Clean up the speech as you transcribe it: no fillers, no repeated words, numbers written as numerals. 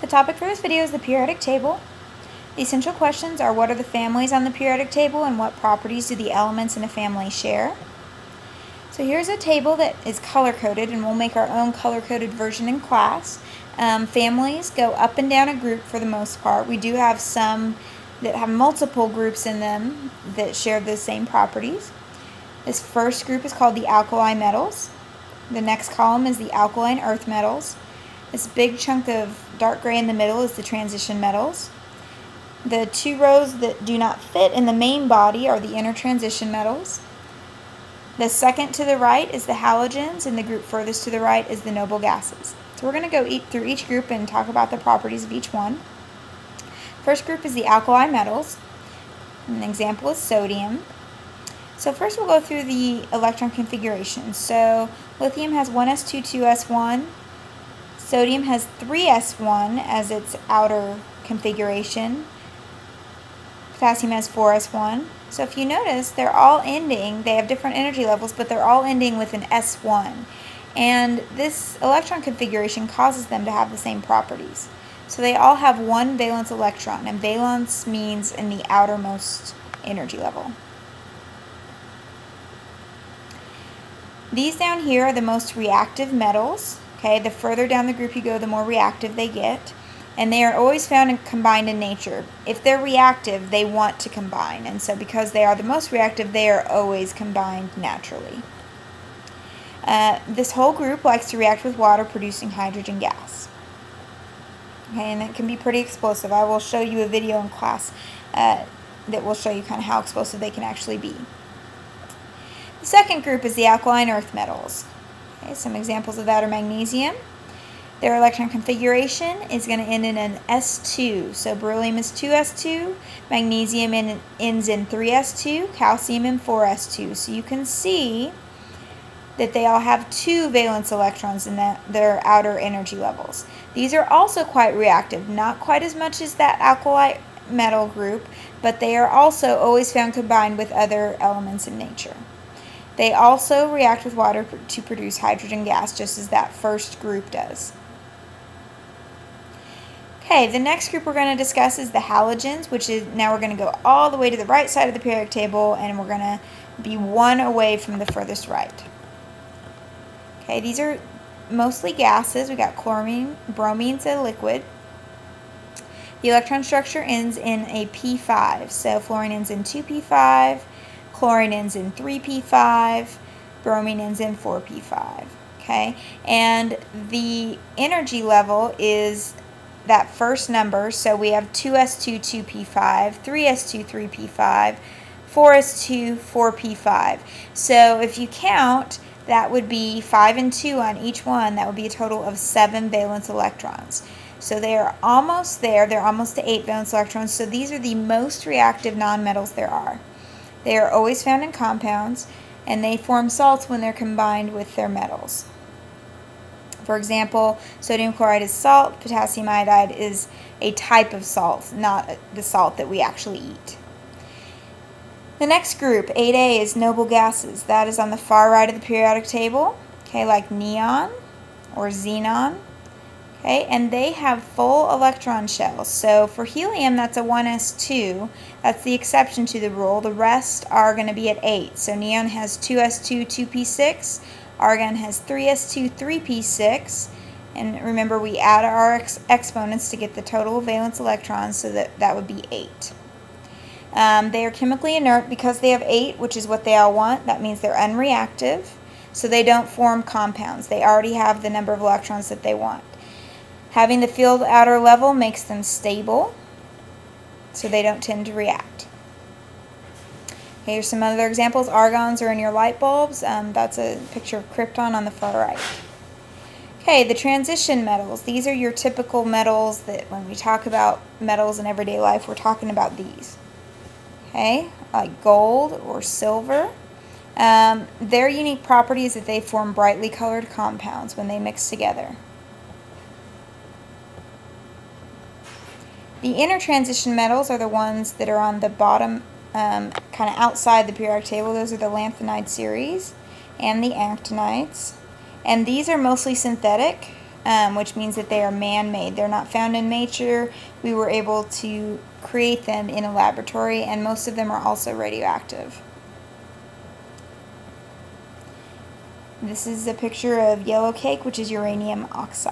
The topic for this video is the periodic table. The essential questions are: what are the families on the periodic table and what properties do the elements in a family share? So here's a table that is color-coded, and we'll make our own color-coded version in class. Families go up and down a group for the most part. We do have some that have multiple groups in them that share the same properties. This first group is called the alkali metals. The next column is the alkaline earth metals. This big chunk of dark gray in the middle is the transition metals. The two rows that do not fit in the main body are the intertransition metals. The second to the right is the halogens, and the group furthest to the right is the noble gases. So we're going to go through each group and talk about the properties of each one. First group is the alkali metals. An example is sodium. So first we'll go through the electron configuration. So lithium has 1s2, 2s1. Sodium has 3s1 as its outer configuration. Potassium has 4s1. So if you notice, they're all ending, they have different energy levels, but they're all ending with an S1. And this electron configuration causes them to have the same properties. So they all have one valence electron, and valence means in the outermost energy level. These down here are the most reactive metals. Okay, the further down the group you go, the more reactive they get. And they are always found and combined in nature. If they're reactive, they want to combine. And so because they are the most reactive, they are always combined naturally. This whole group likes to react with water, producing hydrogen gas. Okay, and it can be pretty explosive. I will show you a video in class that will show you kind of how explosive they can actually be. The second group is the alkaline earth metals. Okay, some examples of that are magnesium. Their electron configuration is going to end in an S2. So beryllium is 2s2, magnesium ends in 3s2, calcium in 4s2. So you can see that they all have two valence electrons in their outer energy levels. These are also quite reactive, not quite as much as that alkali metal group, but they are also always found combined with other elements in nature. They also react with water to produce hydrogen gas, just as that first group does. Okay, the next group we're going to discuss is the halogens, which is, now we're going to go all the way to the right side of the periodic table, and we're going to be one away from the furthest right. Okay, these are mostly gases. We got chlorine, bromine's a liquid. The electron structure ends in a p5, so fluorine ends in 2p5, chlorine ends in 3p5, bromine ends in 4p5. Okay, and the energy level is that first number, so we have 2s2, 2p5, 3s2, 3p5, 4s2, 4p5. So if you count, that would be 5 and 2 on each one. That would be a total of 7 valence electrons. So they are almost there. They're almost to 8 valence electrons. So these are the most reactive nonmetals there are. They are always found in compounds, and they form salts when they're combined with their metals. For example, sodium chloride is salt, potassium iodide is a type of salt, not the salt that we actually eat. The next group, 8A, is noble gases. That is on the far right of the periodic table, okay, like neon or xenon. Okay, and they have full electron shells. So for helium, that's a 1s2. That's the exception to the rule. The rest are going to be at 8. So neon has 2s2, 2p6. Argon has 3s2, 3p6, and remember we add our exponents to get the total valence electrons, so that would be 8. They are chemically inert because they have 8, which is what they all want. That means they're unreactive, so they don't form compounds. They already have the number of electrons that they want. Having the field outer level makes them stable, so they don't tend to react. Here's some other examples. Argons are in your light bulbs. That's a picture of krypton on the far right. Okay, the transition metals. These are your typical metals that when we talk about metals in everyday life, we're talking about these. Okay, like gold or silver. Their unique property is that they form brightly colored compounds when they mix together. The intertransition metals are the ones that are on the bottom, kind of outside the periodic table. Those are the lanthanide series and the actinides. And these are mostly synthetic. which means that they are man-made. They're not found in nature. We were able to create them in a laboratory, and most of them are also radioactive. This is a picture of yellow cake, which is uranium oxide.